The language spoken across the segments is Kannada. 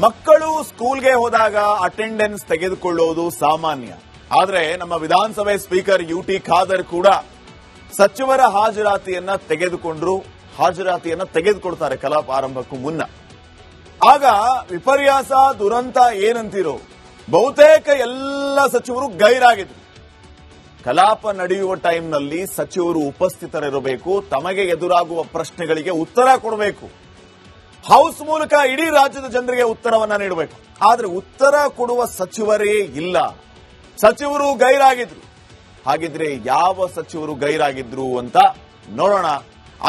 ಮಕ್ಕಳು ಸ್ಕೂಲ್ಗೆ ಹೋದಾಗ ಅಟೆಂಡೆನ್ಸ್ ತೆಗೆದುಕೊಳ್ಳುವುದು ಸಾಮಾನ್ಯ. ಆದರೆ ನಮ್ಮ ವಿಧಾನಸಭೆ ಸ್ಪೀಕರ್ ಯುಟಿ ಖಾದರ್ ಕೂಡ ಸಚಿವರ ಹಾಜರಾತಿಯನ್ನ ತೆಗೆದುಕೊಳ್ತಾರೆ ಕಲಾಪ ಆರಂಭಕ್ಕೂ ಮುನ್ನ. ಆಗ ವಿಪರ್ಯಾಸ ದುರಂತ ಏನಂತೀರೋ ಬಹುತೇಕ ಎಲ್ಲ ಸಚಿವರು ಗೈರಾಗಿದ್ರು. ಕಲಾಪ ನಡೆಯುವ ಟೈಮ್ನಲ್ಲಿ ಸಚಿವರು ಉಪಸ್ಥಿತರಿರಬೇಕು, ತಮಗೆ ಎದುರಾಗುವ ಪ್ರಶ್ನೆಗಳಿಗೆ ಉತ್ತರ ಕೊಡಬೇಕು, ಹೌಸ್ ಮೂಲಕ ಇಡೀ ರಾಜ್ಯದ ಜನರಿಗೆ ಉತ್ತರವನ್ನ ನೀಡಬೇಕು. ಆದ್ರೆ ಉತ್ತರ ಕೊಡುವ ಸಚಿವರೇ ಇಲ್ಲ, ಸಚಿವರು ಗೈರಾಗಿದ್ರು. ಹಾಗಿದ್ರೆ ಯಾವ ಸಚಿವರು ಗೈರಾಗಿದ್ರು ಅಂತ ನೋಡೋಣ.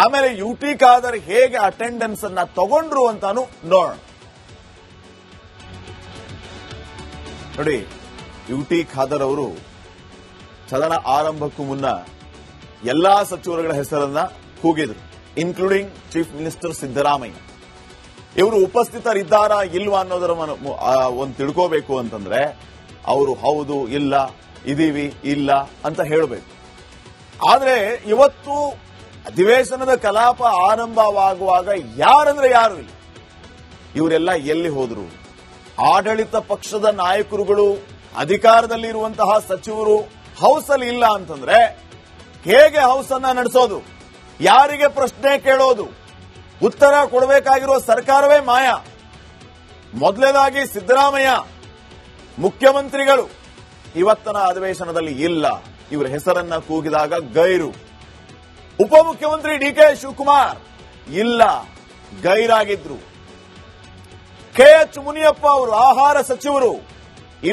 ಆಮೇಲೆ ಯುಟಿ ಖಾದರ್ ಹೇಗೆ ಅಟೆಂಡೆನ್ಸ್ ಅನ್ನ ತಗೊಂಡ್ರು ಅಂತಾನು ನೋಡೋಣ. ನೋಡಿ, ಯುಟಿ ಖಾದರ್ ಅವರು ಸದನ ಆರಂಭಕ್ಕೂ ಮುನ್ನ ಎಲ್ಲಾ ಸಚಿವರುಗಳ ಹೆಸರನ್ನ ಕೂಗಿದ್ರು, ಇನ್ಕ್ಲೂಡಿಂಗ್ ಚೀಫ್ ಮಿನಿಸ್ಟರ್ ಸಿದ್ದರಾಮಯ್ಯ. ಇವರು ಉಪಸ್ಥಿತರಿದ್ದಾರಾ ಇಲ್ವಾ ಅನ್ನೋದರ ಒಂದು ತಿಳ್ಕೋಬೇಕು ಅಂತಂದ್ರೆ ಅವರು ಹೌದು, ಇಲ್ಲ, ಇದೀವಿ, ಇಲ್ಲ ಅಂತ ಹೇಳಬೇಕು. ಆದ್ರೆ ಇವತ್ತು ಅಧಿವೇಶನದ ಕಲಾಪ ಆರಂಭವಾಗುವಾಗ ಯಾರಂದ್ರೆ ಯಾರು ಇಲ್ಲ. ಇವರೆಲ್ಲ ಎಲ್ಲಿ ಹೋದ್ರು? ಆಡಳಿತ ಪಕ್ಷದ ನಾಯಕರುಗಳು, ಅಧಿಕಾರದಲ್ಲಿರುವಂತಹ ಸಚಿವರು ಹೌಸ್ ಅಲ್ಲಿ ಇಲ್ಲ ಅಂತಂದ್ರೆ ಹೇಗೆ ಹೌಸ್ ಅನ್ನ ನಡೆಸೋದು? ಯಾರಿಗೆ ಪ್ರಶ್ನೆ ಕೇಳೋದು? ಉತ್ತರ ಕೊಡಬೇಕಾಗಿರುವ ಸರ್ಕಾರವೇ ಮಾಯ. ಮೊದಲನೇದಾಗಿ ಸಿದ್ದರಾಮಯ್ಯ ಮುಖ್ಯಮಂತ್ರಿಗಳು ಇವತ್ತಿನ ಅಧಿವೇಶನದಲ್ಲಿ ಇಲ್ಲ, ಇವರ ಹೆಸರನ್ನ ಕೂಗಿದಾಗ ಗೈರು. ಉಪಮುಖ್ಯಮಂತ್ರಿ ಡಿಕೆ ಶಿವಕುಮಾರ್ ಇಲ್ಲ, ಗೈರಾಗಿದ್ರು. ಕೆಎಚ್ ಮುನಿಯಪ್ಪ ಅವರು ಆಹಾರ ಸಚಿವರು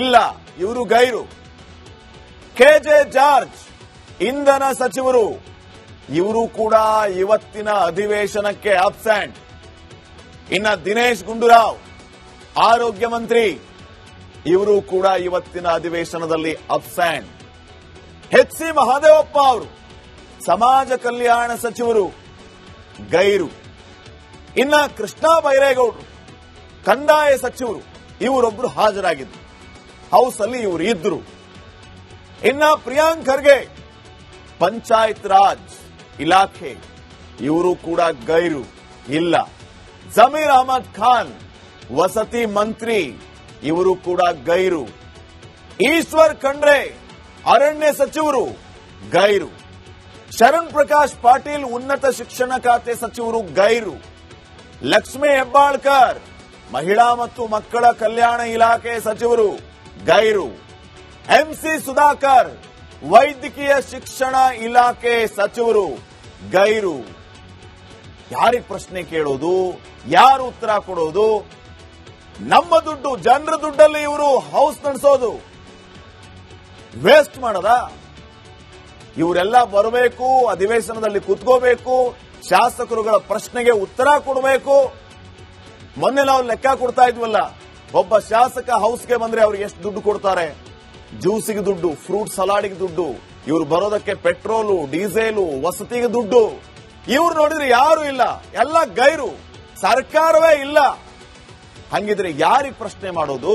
ಇಲ್ಲ, ಇವರು ಗೈರು. ಕೆಜೆ ಜಾರ್ಜ್ ಇಂಧನ ಸಚಿವರು, ಇವರು ಕೂಡ ಇವತ್ತಿನ ಅಧಿವೇಶನಕ್ಕೆ ಅಬ್ಸೆಂಟ್. ಇನ್ನ ದಿನೇಶ್ ಗುಂಡೂರಾವ್ ಆರೋಗ್ಯ ಮಂತ್ರಿ, ಇವರು ಕೂಡ ಇವತ್ತಿನ ಅಧಿವೇಶನದಲ್ಲಿ ಅಬ್ಸೆಂಟ್. ಎಚ್ ಸಿ ಮಹದೇವಪ್ಪ ಅವರು ಸಮಾಜ ಕಲ್ಯಾಣ ಸಚಿವರು, ಗೈರು. ಇನ್ನ ಕೃಷ್ಣ ಬೈರೇಗೌಡರು ಕಂದಾಯ ಸಚಿವರು, ಇವರೊಬ್ಬರು ಹಾಜರಾಗಿದ್ರು, ಹೌಸ್ ಅಲ್ಲಿ ಇವರು ಇದ್ರು. ಇನ್ನ ಪ್ರಿಯಾಂಕ್ ಖರ್ಗೆ ಪಂಚಾಯತ್ ರಾಜ್ ಇಲಾಖೆ, ಇವರು ಕೂಡ ಗೈರು, ಇಲ್ಲ. ಜಮೀರ್ ಅಹಮದ್ ಖಾನ್ ವಸತಿ ಮಂತ್ರಿ, ಇವರು ಕೂಡ ಗೈರು. ಈಶ್ವರ್ ಖಂಡ್ರೆ ಅರಣ್ಯ ಸಚಿವರು, ಗೈರು. ಶರಣ್ ಪ್ರಕಾಶ್ ಪಾಟೀಲ್ ಉನ್ನತ ಶಿಕ್ಷಣ ಖಾತೆ ಸಚಿವರು, ಗೈರು. ಲಕ್ಷ್ಮೀ ಹೆಬ್ಬಾಳ್ಕರ್ ಮಹಿಳಾ ಮತ್ತು ಮಕ್ಕಳ ಕಲ್ಯಾಣ ಇಲಾಖೆ ಸಚಿವರು, ಗೈರು. ಎಂಸಿ ಸುಧಾಕರ್ ವೈದ್ಯಕೀಯ ಶಿಕ್ಷಣ ಇಲಾಖೆ ಸಚಿವರು, ಗೈರು. ಯಾರಿಗೆ ಪ್ರಶ್ನೆ ಕೇಳೋದು? ಯಾರು ಉತ್ತರ ಕೊಡೋದು? ನಮ್ಮ ದುಡ್ಡು, ಜನರ ದುಡ್ಡಲ್ಲಿ ಇವರು ಹೌಸ್ ನಡೆಸೋದು, ವೇಸ್ಟ್ ಮಾಡೋದ? ಇವರೆಲ್ಲ ಬರಬೇಕು, ಅಧಿವೇಶನದಲ್ಲಿ ಕೂತ್ಕೋಬೇಕು, ಶಾಸಕರುಗಳ ಪ್ರಶ್ನೆಗೆ ಉತ್ತರ ಕೊಡಬೇಕು. ಮೊನ್ನೆ ನಾವು ಲೆಕ್ಕ ಕೊಡ್ತಾ ಇದ್ವಲ್ಲ, ಒಬ್ಬ ಶಾಸಕ ಹೌಸ್ಗೆ ಬಂದ್ರೆ ಅವ್ರಿಗೆ ಎಷ್ಟು ದುಡ್ಡು ಕೊಡ್ತಾರೆ? ಜ್ಯೂಸಿಗೆ ದುಡ್ಡು, ಫ್ರೂಟ್ ಸಲಾಡ್ಗೆ ದುಡ್ಡು, ಇವರು ಬರೋದಕ್ಕೆ ಪೆಟ್ರೋಲು, ಡೀಸೆಲು, ವಸತಿಗೆ ದುಡ್ಡು. ಇವ್ರು ನೋಡಿದ್ರೆ ಯಾರು ಇಲ್ಲ, ಎಲ್ಲ ಗೈರು, ಸರ್ಕಾರವೇ ಇಲ್ಲ. ಹಂಗಿದ್ರೆ ಯಾರಿಗೆ ಪ್ರಶ್ನೆ ಮಾಡೋದು?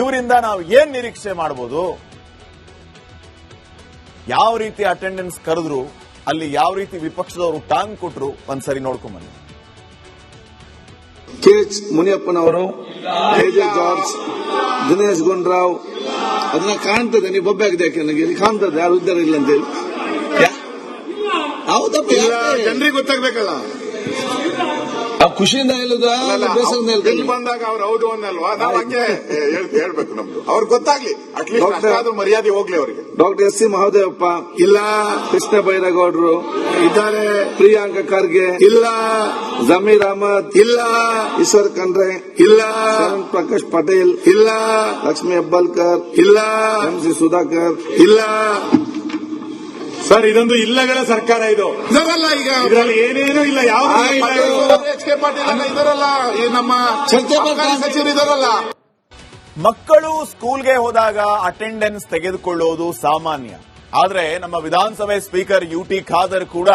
ಇವರಿಂದ ನಾವು ಏನ್ ನಿರೀಕ್ಷೆ ಮಾಡಬಹುದು? ಯಾವ ರೀತಿ ಅಟೆಂಡೆನ್ಸ್ ಕರೆದ್ರು, ಅಲ್ಲಿ ಯಾವ ರೀತಿ ವಿಪಕ್ಷದವರು ಟಾಂಗ್ ಕೊಟ್ರು, ಒಂದ್ಸರಿ ನೋಡ್ಕೊಂಬನ್ನಿ. ಕೆಎಚ್ ಮುನಿಯಪ್ಪನವರು, ಕೆಜೆ ಜಾರ್ಜ್, ದಿನೇಶ್ ಗುಂಡೂರಾವ್, ಅದನ್ನ ಕಾಣ್ತದೆ. ನೀವು ಬೊಬ್ಬೆ ಆಗಿದೆ, ಯಾಕೆ ನನಗೆ ಇಲ್ಲಿ ಕಾಣ್ತದೆ ಯಾರು ಇದ್ದಾರೆ ಇಲ್ಲ ಅಂತೇಳಿ. ಹೌದಪ್ಪ, ಜನರಿಗೆ ಗೊತ್ತಾಗ್ಬೇಕಲ್ಲ. ಖುಷಿಯಿಂದ ಹೇಳುದ ಬೇಸರದಿಂದ ಬಂದಾಗ ಅವ್ರು ಹೌದು ಅನ್ನಲ್ವಾ? ನಾವು ಹಂಗೆ ಹೇಳ್ಬೇಕು. ನಮ್ದು ಅವ್ರಿಗೆ ಗೊತ್ತಾಗ್ಲಿ, ಅಟ್ಲೀಸ್ಟ್ ಮರ್ಯಾದೆ ಹೋಗ್ಲಿ ಅವರಿಗೆ. ಡಾಕ್ಟರ್ ಎಸ್ ಸಿ ಮಹದೇವಪ್ಪ ಇಲ್ಲ, ಕೃಷ್ಣ ಬೈರೇಗೌಡರು ಇದ್ದಾರೆ, ಪ್ರಿಯಾಂಕ ಖರ್ಗೆ ಇಲ್ಲ, ಜಮೀರ್ ಅಹಮದ್ ಇಲ್ಲ, ಈಶ್ವರ್ ಖಂಡ್ರೆ ಇಲ್ಲ, ಶರಣ್ ಪ್ರಕಾಶ್ ಪಟೇಲ್ ಇಲ್ಲ, ಲಕ್ಷ್ಮೀ ಹೆಬ್ಬಾಳ್ಕರ್ ಇಲ್ಲ, ಎಂಸಿ ಸುಧಾಕರ್ ಇಲ್ಲ. ಸರ್, ಇದೊಂದು ಇಲ್ಲಗಳ ಸರ್ಕಾರ ಇದು. ಇದರಲ್ಲ, ಈಗ ಇದರಲ್ಲಿ ಏನೇನು ಇಲ್ಲ. ಯಾವ ಎಚ್ ಕೆ ಪಾಟೀಲ್ ಇದರಲ್ಲ, ನಮ್ಮ ಸಚಿವರು ಇದರಲ್ಲ. ಮಕ್ಕಳು ಸ್ಕೂಲ್ಗೆ ಹೋದಾಗ ಅಟೆಂಡೆನ್ಸ್ ತೆಗೆದುಕೊಳ್ಳುವುದು ಸಾಮಾನ್ಯ. ಆದ್ರೆ ನಮ್ಮ ವಿಧಾನಸಭೆ ಸ್ಪೀಕರ್ ಯುಟಿ ಖಾದರ್ ಕೂಡ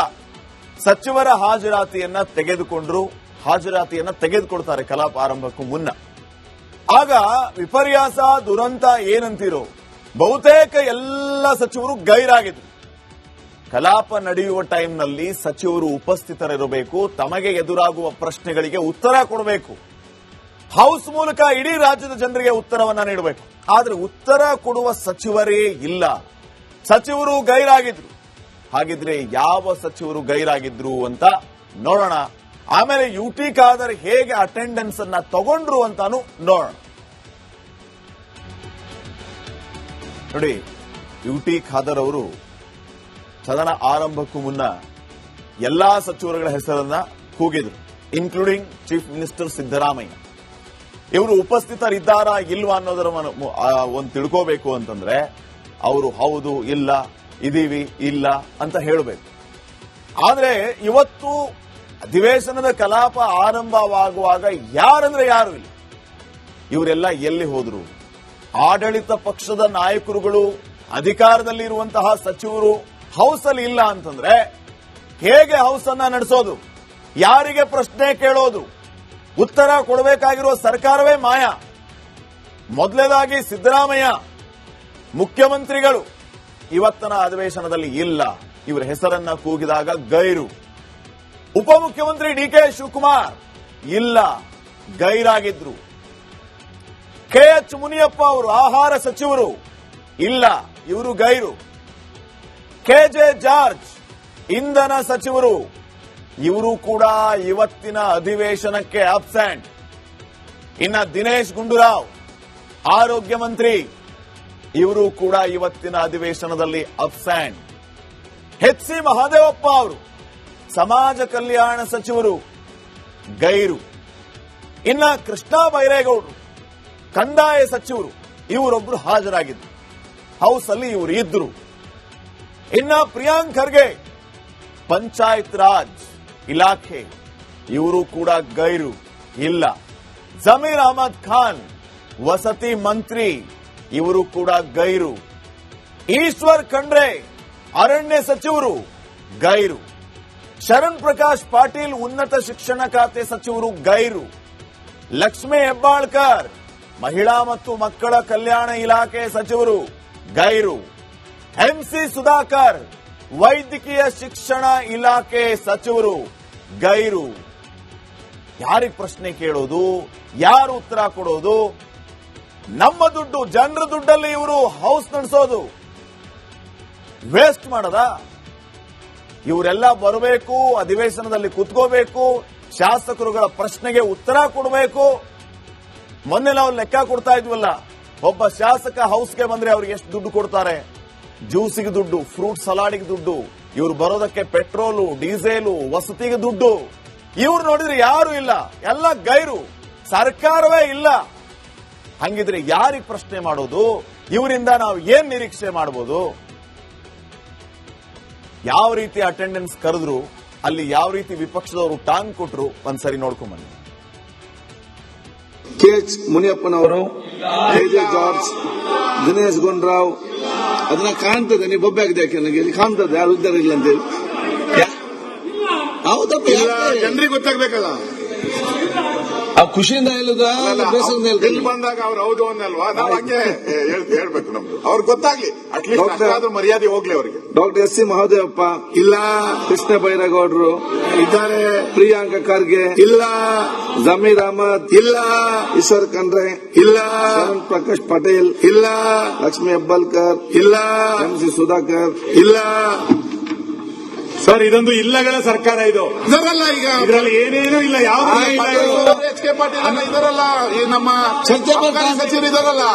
ಸಚಿವರ ಹಾಜರಾತಿಯನ್ನ ತೆಗೆದುಕೊಳ್ತಾರೆ ಕಲಾಪ ಆರಂಭಕ್ಕೂ ಮುನ್ನ. ಆಗ ವಿಪರ್ಯಾಸ ದುರಂತ ಏನಂತೀರೋ ಬಹುತೇಕ ಎಲ್ಲ ಸಚಿವರು ಗೈರಾಗಿದ್ರು. ಕಲಾಪ ನಡೆಯುವ ಟೈಮ್ನಲ್ಲಿ ಸಚಿವರು ಉಪಸ್ಥಿತರಿರಬೇಕು, ತಮಗೆ ಎದುರಾಗುವ ಪ್ರಶ್ನೆಗಳಿಗೆ ಉತ್ತರ ಕೊಡಬೇಕು, ಹೌಸ್ ಮೂಲಕ ಇಡೀ ರಾಜ್ಯದ ಜನರಿಗೆ ಉತ್ತರವನ್ನ ನೀಡಬೇಕು. ಆದ್ರೆ ಉತ್ತರ ಕೊಡುವ ಸಚಿವರೇ ಇಲ್ಲ. ಸಚಿವರು ಗೈರಾಗಿದ್ರು. ಹಾಗಿದ್ರೆ ಯಾವ ಸಚಿವರು ಗೈರಾಗಿದ್ರು ಅಂತ ನೋಡೋಣ. ಆಮೇಲೆ ಯುಟಿ ಖಾದರ್ ಹೇಗೆ ಅಟೆಂಡೆನ್ಸ್ ಅನ್ನ ತಗೊಂಡ್ರು ಅಂತಾನು ನೋಡೋಣ. ನೋಡಿ, ಯುಟಿ ಖಾದರ್ ಅವರು ಸದನ ಆರಂಭಕ್ಕೂ ಮುನ್ನ ಎಲ್ಲಾ ಸಚಿವರುಗಳ ಹೆಸರನ್ನ ಕೂಗಿದ್ರು, ಇನ್ಕ್ಲೂಡಿಂಗ್ ಚೀಫ್ ಮಿನಿಸ್ಟರ್ ಸಿದ್ದರಾಮಯ್ಯ. ಇವರು ಉಪಸ್ಥಿತರಿದ್ದಾರಾ ಇಲ್ವಾ ಅನ್ನೋದರ ಒಂದು ತಿಳ್ಕೋಬೇಕು ಅಂತಂದ್ರೆ ಅವರು ಹೌದು, ಇಲ್ಲ, ಇದೀವಿ, ಇಲ್ಲ ಅಂತ ಹೇಳಬೇಕು. ಆದ್ರೆ ಇವತ್ತು ಅಧಿವೇಶನದ ಕಲಾಪ ಆರಂಭವಾಗುವಾಗ ಯಾರಂದ್ರೆ ಯಾರು ಇಲ್ಲ. ಇವರೆಲ್ಲ ಎಲ್ಲಿ ಹೋದ್ರು? ಆಡಳಿತ ಪಕ್ಷದ ನಾಯಕರುಗಳು, ಅಧಿಕಾರದಲ್ಲಿರುವಂತಹ ಸಚಿವರು ಹೌಸ್ ಅಲ್ಲಿ ಇಲ್ಲ ಅಂತಂದ್ರೆ ಹೇಗೆ ಹೌಸ್ ಅನ್ನ ನಡೆಸೋದು? ಯಾರಿಗೆ ಪ್ರಶ್ನೆ ಕೇಳೋದು? ಉತ್ತರ ಕೊಡಬೇಕಾಗಿರುವ ಸರ್ಕಾರವೇ ಮಾಯ. ಮೊದಲನೇದಾಗಿ ಸಿದ್ದರಾಮಯ್ಯ ಮುಖ್ಯಮಂತ್ರಿಗಳು ಇವತ್ತಿನ ಅಧಿವೇಶನದಲ್ಲಿ ಇಲ್ಲ. ಇವರ ಹೆಸರನ್ನ ಕೂಗಿದಾಗ ಗೈರು. ಉಪಮುಖ್ಯಮಂತ್ರಿ ಡಿಕೆ ಶಿವಕುಮಾರ್ ಇಲ್ಲ, ಗೈರಾಗಿದ್ರು. ಕೆಎಚ್ ಮುನಿಯಪ್ಪ ಅವರು ಆಹಾರ ಸಚಿವರು ಇಲ್ಲ, ಇವರು ಗೈರು. ಕೆಜೆ ಜಾರ್ಜ್ ಇಂಧನ ಸಚಿವರು, ಇವರು ಕೂಡ ಇವತ್ತಿನ ಅಧಿವೇಶನಕ್ಕೆ ಅಬ್ಸೆಂಟ್. ಇನ್ನ ದಿನೇಶ್ ಗುಂಡೂರಾವ್ ಆರೋಗ್ಯ ಮಂತ್ರಿ, ಇವರು ಕೂಡ ಇವತ್ತಿನ ಅಧಿವೇಶನದಲ್ಲಿ ಅಬ್ಸೆಂಟ್. ಎಚ್ ಸಿ ಮಹದೇವಪ್ಪ ಅವರು ಸಮಾಜ ಕಲ್ಯಾಣ ಸಚಿವರು, ಗೈರು. ಇನ್ನ ಕೃಷ್ಣ ಬೈರೇಗೌಡರು ಕಂದಾಯ ಸಚಿವರು, ಇವರೊಬ್ಬರು ಹಾಜರಾಗಿದ್ರು. ಹೌಸ್ ಅಲ್ಲಿ ಇವರು ಇದ್ರು. ಇನ್ನ ಪ್ರಿಯಾಂಕ್ ಖರ್ಗೆ ಪಂಚಾಯತ್ ರಾಜ್ ಇಲಾಖೆ, ಇವರು ಕೂಡ ಗೈರು, ಇಲ್ಲ. ಜಮೀರ್ ಅಹಮದ್ ಖಾನ್ ವಸತಿ ಮಂತ್ರಿ, ಇವರು ಕೂಡ ಗೈರು. ಈಶ್ವರ್ ಖಂಡ್ರೆ ಅರಣ್ಯ ಸಚಿವರು, ಗೈರು. ಶರಣ್ ಪ್ರಕಾಶ್ ಪಾಟೀಲ್ ಉನ್ನತ ಶಿಕ್ಷಣ ಖಾತೆ ಸಚಿವರು, ಗೈರು. ಲಕ್ಷ್ಮೀ ಹೆಬ್ಬಾಳ್ಕರ್ ಮಹಿಳಾ ಮತ್ತು ಮಕ್ಕಳ ಕಲ್ಯಾಣ ಇಲಾಖೆ ಸಚಿವರು, ಗೈರು. ಎಂಸಿ ಸುಧಾಕರ್ ವೈದ್ಯಕೀಯ ಶಿಕ್ಷಣ ಇಲಾಖೆ ಸಚಿವರು, ಗೈರು. ಯಾರಿಗೆ ಪ್ರಶ್ನೆ ಕೇಳೋದು? ಯಾರು ಉತ್ತರ ಕೊಡೋದು? ನಮ್ಮ ದುಡ್ಡು, ಜನರ ದುಡ್ಡಲ್ಲಿ ಇವರು ಹೌಸ್ ನಡೆಸೋದು, ವೇಸ್ಟ್ ಮಾಡದ? ಇವರೆಲ್ಲ ಬರಬೇಕು, ಅಧಿವೇಶನದಲ್ಲಿ ಕೂತ್ಕೋಬೇಕು, ಶಾಸಕರುಗಳ ಪ್ರಶ್ನೆಗೆ ಉತ್ತರ ಕೊಡಬೇಕು. ಮೊನ್ನೆ ನಾವು ಲೆಕ್ಕ ಕೊಡ್ತಾ ಇದ್ವಲ್ಲ, ಒಬ್ಬ ಶಾಸಕ ಹೌಸ್ಗೆ ಬಂದ್ರೆ ಅವ್ರಿಗೆ ಎಷ್ಟು ದುಡ್ಡು ಕೊಡ್ತಾರೆ? ಜ್ಯೂಸಿಗೆ ದುಡ್ಡು, ಫ್ರೂಟ್ ಸಲಾಡಿಗೆ ದುಡ್ಡು, ಇವ್ರು ಬರೋದಕ್ಕೆ ಪೆಟ್ರೋಲು, ಡೀಸೆಲು, ವಸತಿಗೆ ದುಡ್ಡು. ಇವ್ರು ನೋಡಿದ್ರೆ ಯಾರು ಇಲ್ಲ, ಎಲ್ಲ ಗೈರು, ಸರ್ಕಾರವೇ ಇಲ್ಲ. ಹಂಗಿದ್ರೆ ಯಾರಿಗೆ ಪ್ರಶ್ನೆ ಮಾಡೋದು? ಇವರಿಂದ ನಾವು ಏನ್ ನಿರೀಕ್ಷೆ ಮಾಡಬಹುದು? ಯಾವ ರೀತಿ ಅಟೆಂಡೆನ್ಸ್ ಕರೆದ್ರು, ಅಲ್ಲಿ ಯಾವ ರೀತಿ ವಿಪಕ್ಷದವರು ಟಾಂಗ್ ಕೊಟ್ರು, ಒಂದ್ಸರಿ ನೋಡ್ಕೊಂಡ್ ಬನ್ನಿ. ಕೆಎಚ್ ಮುನಿಯಪ್ಪನವರು, ಕೆಜೆ ಜಾರ್ಜ್, ದಿನೇಶ್ ಗುಂಡೂರಾವ್, ಅದನ್ನ ಕಾಣ್ತದೆ. ನೀವು ಬೊಬ್ಬೆ ಆಗಿದೆ ಯಾಕೆ? ನನಗೆ ಇಲ್ಲಿ ಕಾಣ್ತದೆ ಯಾರು ಇದ್ದಾರೆ ಇಲ್ಲ ಅಂತೇಳಿ. ಹೌದಪ್ಪ, ಜನರಿಗೆ ಗೊತ್ತಾಗ್ಬೇಕಲ್ಲ. ಖುಷಿಯಿಂದ ಹೇಳುದ ಬೇಸರದಿಂದ ಇಲ್ಲಿ ಬಂದಾಗ ಅವ್ರು ಹೌದು ಅನ್ನಲ್ವಾ? ನಾವು ಹಂಗೆ ಹೇಳ್ಬೇಕು. ನಮ್ದು ಅವ್ರಿಗೆ ಗೊತ್ತಾಗ್ಲಿ, ಅಟ್ಲೀಸ್ಟ್ ಮರ್ಯಾದೆ ಹೋಗ್ಲಿ ಅವರಿಗೆ. ಡಾಕ್ಟರ್ ಎಸ್ ಸಿ ಮಹದೇವಪ್ಪ ಇಲ್ಲ, ಕೃಷ್ಣ ಬೈರೇಗೌಡರು ಇದ್ದಾರೆ, ಪ್ರಿಯಾಂಕ ಖರ್ಗೆ ಇಲ್ಲ, ಜಮೀರ್ ಅಹಮದ್ ಇಲ್ಲ, ಈಶ್ವರ್ ಖಂಡ್ರೆ ಇಲ್ಲ, ಶರಣ್ ಪ್ರಕಾಶ್ ಪಟೇಲ್ ಇಲ್ಲ, ಲಕ್ಷ್ಮೀ ಹೆಬ್ಬಾಳ್ಕರ್ ಇಲ್ಲ, ಎಂಸಿ ಸುಧಾಕರ್ ಇಲ್ಲ. ಸರ್, ಇದೊಂದು ಇಲ್ಲಗಳ ಸರ್ಕಾರ ಇದು. ಇದರಲ್ಲ, ಈಗ ಇದರಲ್ಲಿ ಏನೇನು ಇಲ್ಲ. ಯಾವ ಎಚ್ ಕೆ ಪಾಟೀಲ್ ಇದರಲ್ಲ, ಈ ನಮ್ಮ ಚರ್ಚೆ ಸಚಿವರು ಇದರಲ್ಲ.